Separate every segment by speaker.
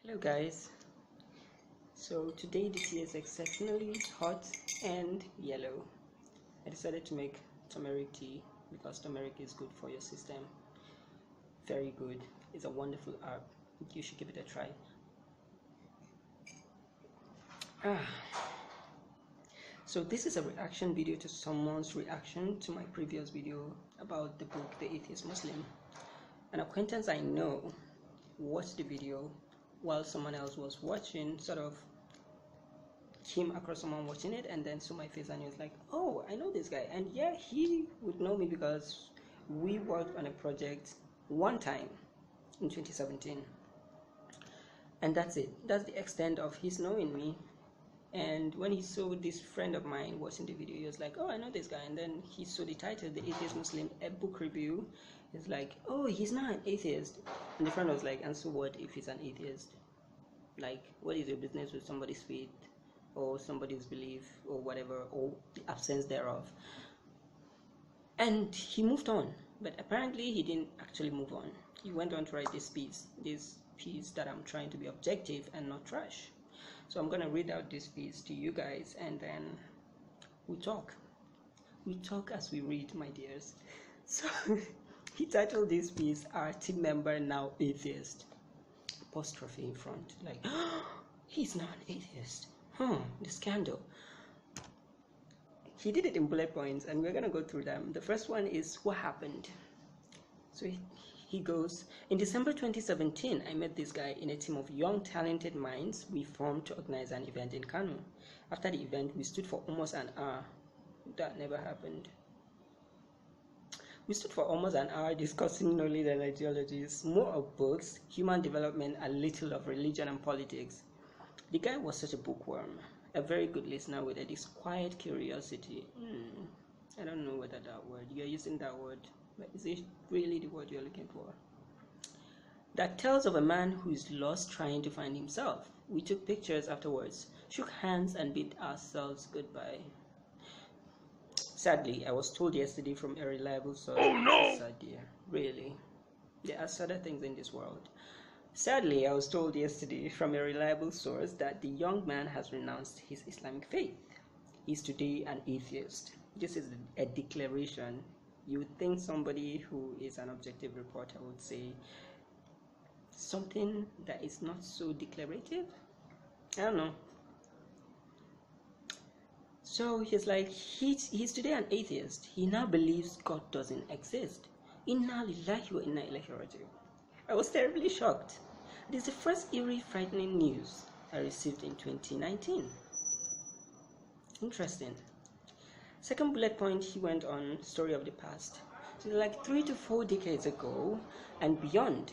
Speaker 1: Hello guys, so today the tea is exceptionally hot and yellow. I decided to make turmeric tea because turmeric is good for your system. Very good. It's a wonderful herb. You should give it a try. So this is a reaction video to someone's reaction to my previous video about the book The Atheist Muslim. An acquaintance I know watched the video while someone else was watching, sort of came across someone watching it and then saw my face and he was like, oh, I know this guy. And yeah, he would know me because we worked on a project one time in 2017. And that's it. That's the extent of his knowing me. And when he saw this friend of mine watching the video, he was like, oh, I know this guy. And then he saw the title, The Atheist Muslim, a book review. He's like, oh, he's not an atheist. And the friend was like, and so what if he's an atheist? Like, what is your business with somebody's faith or somebody's belief or whatever, or the absence thereof? And he moved on. But apparently he didn't actually move on. He went on to write this piece that I'm trying to be objective and not trash. So I'm going to read out this piece to you guys and then we talk. We talk as we read, my dears. So he titled this piece, Our Team Member Now Atheist. Apostrophe in front. Like, oh, he's not an atheist. The scandal. He did it in bullet points and we're going to go through them. The first one is what happened. So he goes, in December 2017, I met this guy in a team of young, talented minds we formed to organize an event in Kano. After the event, we stood for almost an hour. That never happened. We stood for almost an hour discussing knowledge and ideologies, more of books, human development, and little of religion and politics. The guy was such a bookworm, a very good listener with a disquiet curiosity. I don't know whether that word, you're using that word, but is it really the word you're looking for? That tells of a man who is lost trying to find himself. We took pictures afterwards, shook hands and bid ourselves goodbye. Sadly, I was told yesterday from a reliable source. Oh no! Sad dear. Really? There are sadder things in this world. Sadly, I was told yesterday from a reliable source that the young man has renounced his Islamic faith. He's today an atheist. This is a declaration. You would think somebody who is an objective reporter would say something that is not so declarative. I don't know. So he's like, he's today an atheist. He now believes God doesn't exist. Inna lillahi wa inna ilaihi raji'un. I was terribly shocked. It is the first eerie, frightening news I received in 2019. Interesting. Second bullet point, he went on, story of the past. So like 3 to 4 decades ago and beyond.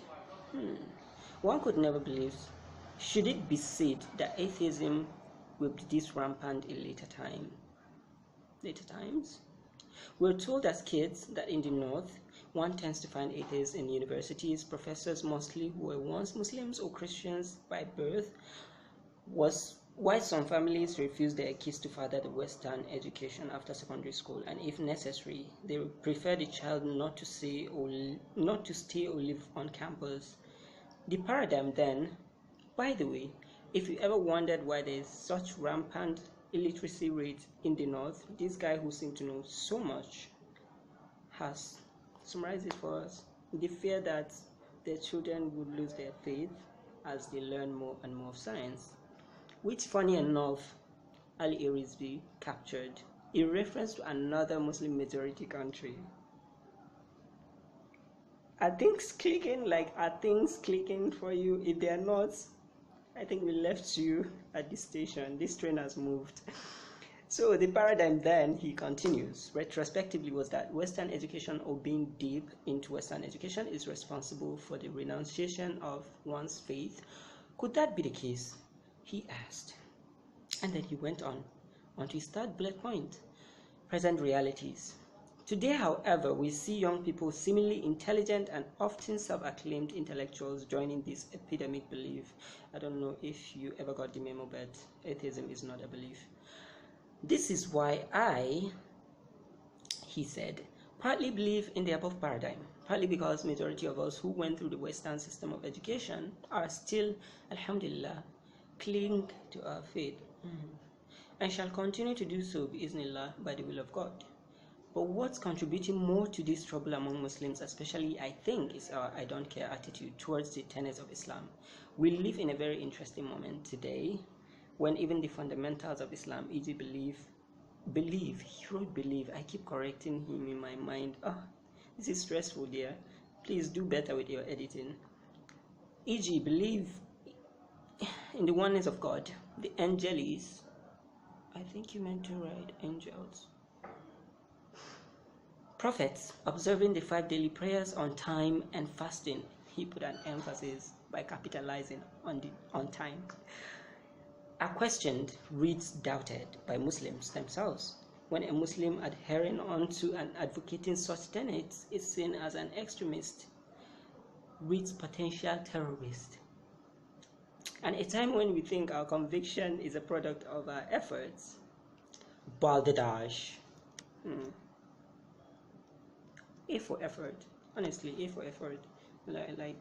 Speaker 1: One could never believe. Should it be said that atheism will be this rampant in later times? We're told as kids that in the north, one tends to find atheists in universities, professors mostly who were once Muslims or Christians by birth, was why some families refuse their kids to further the Western education after secondary school, and if necessary, they prefer the child not to stay or live on campus. The paradigm then, by the way, if you ever wondered why there is such rampant illiteracy rate in the north, this guy who seemed to know so much has summarized it for us. The fear that their children would lose their faith as they learn more and more of science, which funny enough Ali Arisby captured in reference to another Muslim majority country. Are things clicking for you? If they are not, I think we left you at the station. This train has moved. So the paradigm then, he continues, retrospectively was that Western education or being deep into Western education is responsible for the renunciation of one's faith. Could that be the case? He asked. And then he went on to his third bullet point, present realities. Today, however, we see young people, seemingly intelligent and often self-acclaimed intellectuals, joining this epidemic belief. I don't know if you ever got the memo, but atheism is not a belief. This is why he said, partly believe in the above paradigm, partly because majority of us who went through the Western system of education are still, alhamdulillah, cling to our faith, and shall continue to do so, bi'Iznillah, by the will of God. But what's contributing more to this trouble among Muslims, especially, I think, is our I don't care attitude towards the tenets of Islam. We live in a very interesting moment today when even the fundamentals of Islam, e.g. he wrote believe, I keep correcting him in my mind. This is stressful, dear. Please do better with your editing. E.g. believe in the oneness of God, the angelis. I think you meant to write angels. Prophets, observing the 5 daily prayers on time and fasting. He put an emphasis by capitalizing on the on time. Are questioned, reads doubted by Muslims themselves. When a Muslim adhering onto and advocating such tenets is seen as an extremist, reads potential terrorist. And a time when we think our conviction is a product of our efforts, balderdash. A for effort, honestly, A for effort. Like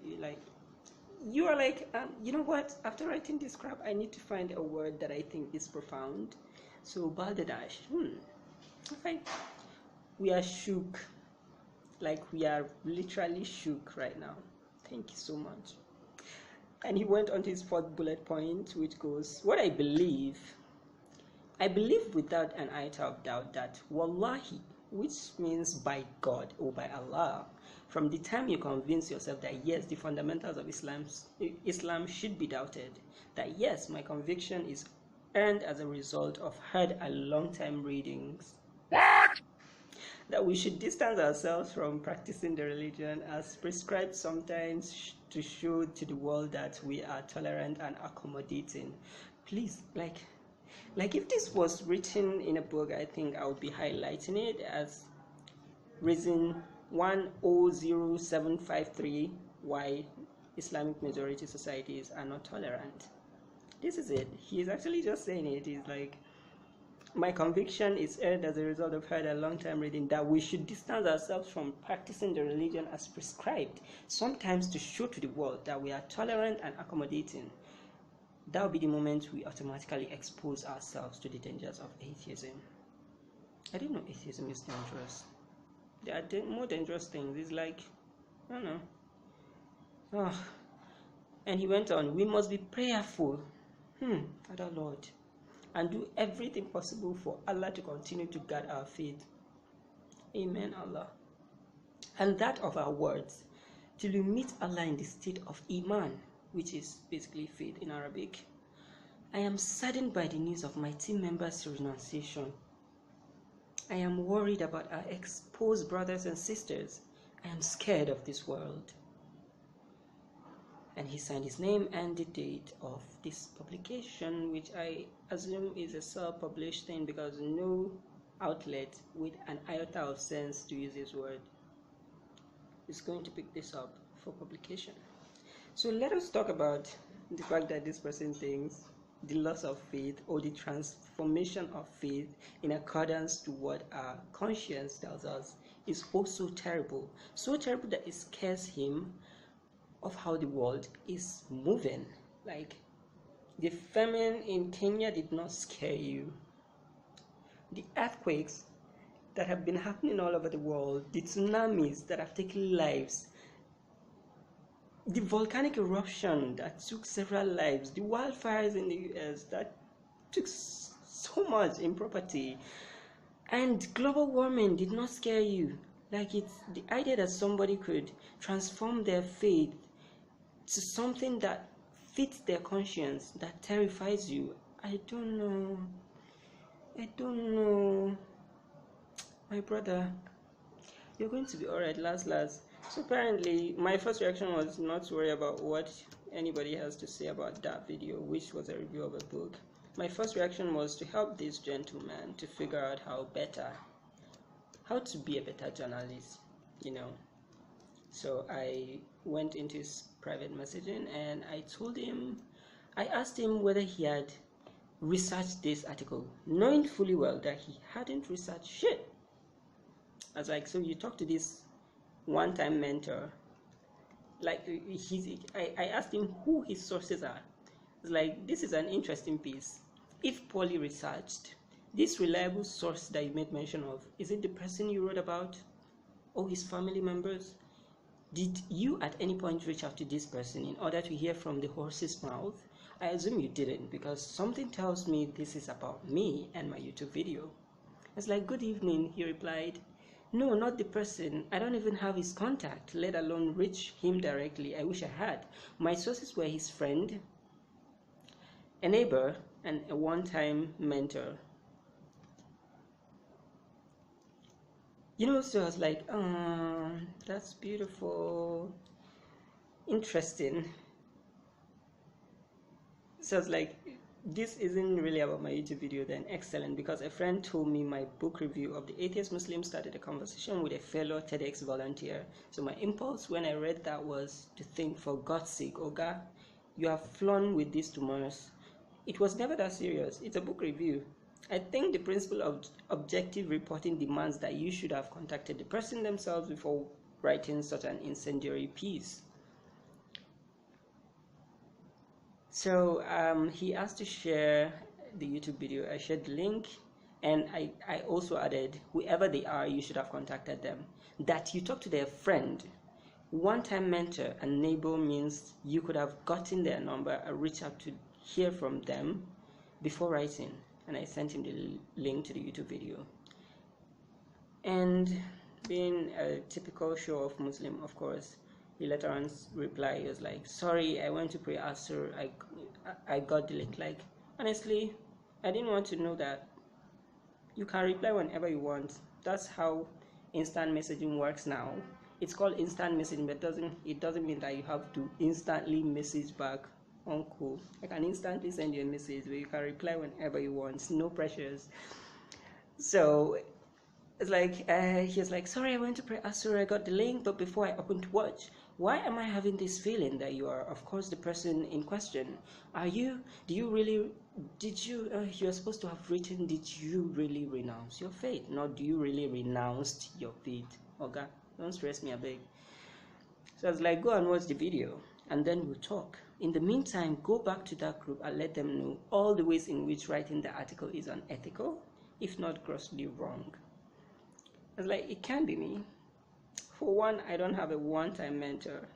Speaker 1: you are like, you know what? After writing this crap, I need to find a word that I think is profound. So balderdash. Okay. We are shook, like we are literally shook right now. Thank you so much. And he went on to his 4th bullet point, which goes, what I believe without an iota of doubt that wallahi, which means by God or by Allah, from the time you convince yourself that yes, the fundamentals of Islam should be doubted, that yes, my conviction is earned as a result of hard and long-time readings, that we should distance ourselves from practicing the religion as prescribed sometimes to show to the world that we are tolerant and accommodating. Please, like if this was written in a book, I think I would be highlighting it as reason 100753 why Islamic majority societies are not tolerant. This is it. He is actually just saying it. He's like, my conviction is earned as a result of heard a long time reading that we should distance ourselves from practicing the religion as prescribed, sometimes to show to the world that we are tolerant and accommodating. That will be the moment we automatically expose ourselves to the dangers of atheism. I didn't know atheism is dangerous. There are more dangerous things. It's like, I don't know. And he went on, we must be prayerful, Father Lord, and do everything possible for Allah to continue to guard our faith. Amen, Allah. And that of our words, till we meet Allah in the state of Iman, which is basically faith in Arabic. I am saddened by the news of my team members' renunciation. I am worried about our exposed brothers and sisters. I am scared of this world. And he signed his name and the date of this publication, which I assume is a self-published thing because no outlet with an iota of sense, to use his word, is going to pick this up for publication. So let us talk about the fact that this person thinks the loss of faith or the transformation of faith in accordance to what our conscience tells us is also terrible. So terrible that it scares him of how the world is moving. Like, the famine in Kenya did not scare you. The earthquakes that have been happening all over the world, the tsunamis that have taken lives, the volcanic eruption that took several lives, the wildfires in the US that took so much in property, and global warming did not scare you. Like, it's the idea that somebody could transform their faith to something that fits their conscience that terrifies you. I don't know. My brother, you're going to be alright, last. So apparently my first reaction was not to worry about what anybody has to say about that video, which was a review of a book. My first reaction was to help this gentleman to figure out how to be a better journalist, So I went into his private messaging and I asked him whether he had researched this article, knowing fully well that he hadn't researched shit. I was like, so you talk to this one-time mentor, like I asked him who his sources are. It's like, this is an interesting piece. If poorly researched, this reliable source that you made mention of, is it the person you wrote about or his family members? Did you at any point reach out to this person in order to hear from the horse's mouth? I assume you didn't, because something tells me this is about me and my YouTube video. It's like, good evening, he replied. No, not the person. I don't even have his contact, let alone reach him directly. I wish I had. My sources were his friend, a neighbor, and a one-time mentor. So I was like, that's beautiful, interesting. So I was like, this isn't really about my YouTube video then. Excellent, because a friend told me my book review of The Atheist Muslim started a conversation with a fellow TEDx volunteer. So my impulse when I read that was to think, for God's sake, Oga, you have flown with this to Mars. It was never that serious. It's a book review. I think the principle of objective reporting demands that you should have contacted the person themselves before writing such an incendiary piece. So he asked to share the YouTube video. I shared the link, and I also added, whoever they are, you should have contacted them. That you talk to their friend, one-time mentor, and neighbor means you could have gotten their number and reached out to hear from them before writing. And I sent him the link to the YouTube video. And being a typical show-off Muslim, of course, he later on replied, he was like, sorry, I went to pray Asr, I got the link. Like, honestly, I didn't want to know that. You can reply whenever you want. That's how instant messaging works now. It's called instant messaging, but it doesn't mean that you have to instantly message back. Uncle, I can instantly send you a message where you can reply whenever you want, no pressures. So it's like, he was like, sorry, I went to pray Asr, I got the link, but before I opened to watch, why am I having this feeling that you are, of course, the person in question? You're supposed to have written, did you really renounce your faith? Not, do you really renounced your faith? Okay, don't stress me, I beg. So I was like, go and watch the video, and then we'll talk. In the meantime, go back to that group and let them know all the ways in which writing the article is unethical, if not grossly wrong. I was like, it can't be me. For one, I don't have a one-time mentor,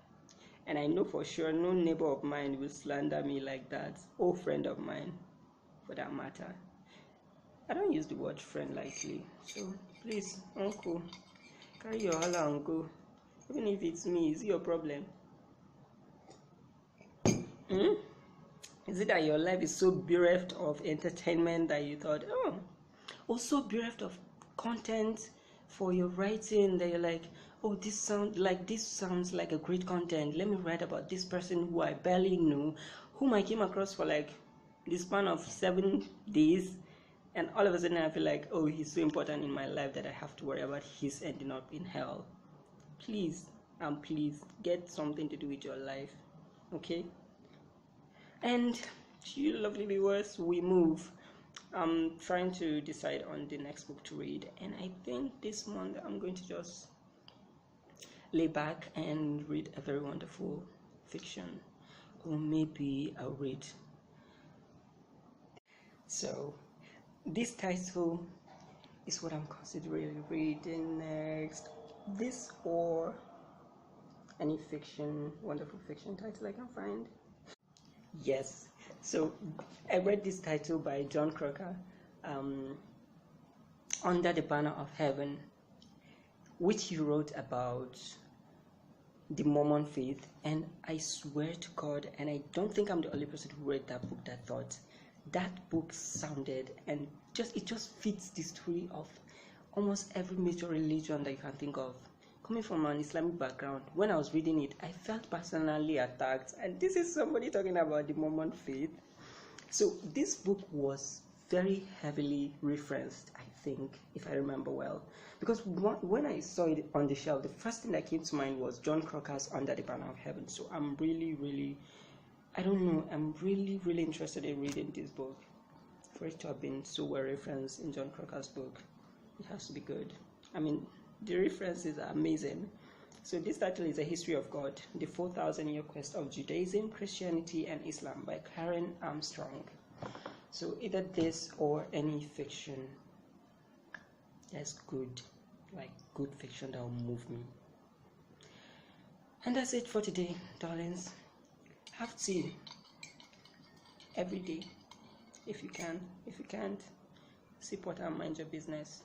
Speaker 1: and I know for sure no neighbor of mine will slander me like that, or friend of mine, for that matter. I don't use the word friend lightly, so please, uncle, carry your holla and go. Even if it's me, is it your problem? Is it that your life is so bereft of entertainment that you thought, so bereft of content for your writing that you're like, this sounds like a great content. Let me write about this person who I barely know, whom I came across for like the span of 7 days, and all of a sudden I feel like, he's so important in my life that I have to worry about his ending up in hell. Please get something to do with your life, okay? And you lovely viewers, we move. I'm trying to decide on the next book to read, and I think this month I'm going to just lay back and read a very wonderful fiction, or maybe I'll read. So this title is what I'm considering reading next. This or any wonderful fiction title I can find. Yes, so I read this title by John Crocker, Under the Banner of Heaven, which he wrote about the Mormon faith. And I swear to God, and I don't think I'm the only person who read that book that thought that book sounded, and it just fits the story of almost every major religion that you can think of. Coming from an Islamic background, when I was reading it, I felt personally attacked, and this is somebody talking about the Mormon faith. So this book was very heavily referenced, I think, if I remember well, because when I saw it on the shelf, the first thing that came to mind was John Crocker's Under the Banner of Heaven. So I'm really interested in reading this book. For it to have been so well referenced in John Crocker's book, it has to be good. I mean, The references are amazing. So this title is A History of God, the 4,000-Year Quest of Judaism, Christianity, and Islam by Karen Armstrong. So either this or any fiction that's good, like good fiction that will move me. And that's it for today, darlings. Have tea every day if you can. If you can't, sip water and mind your business.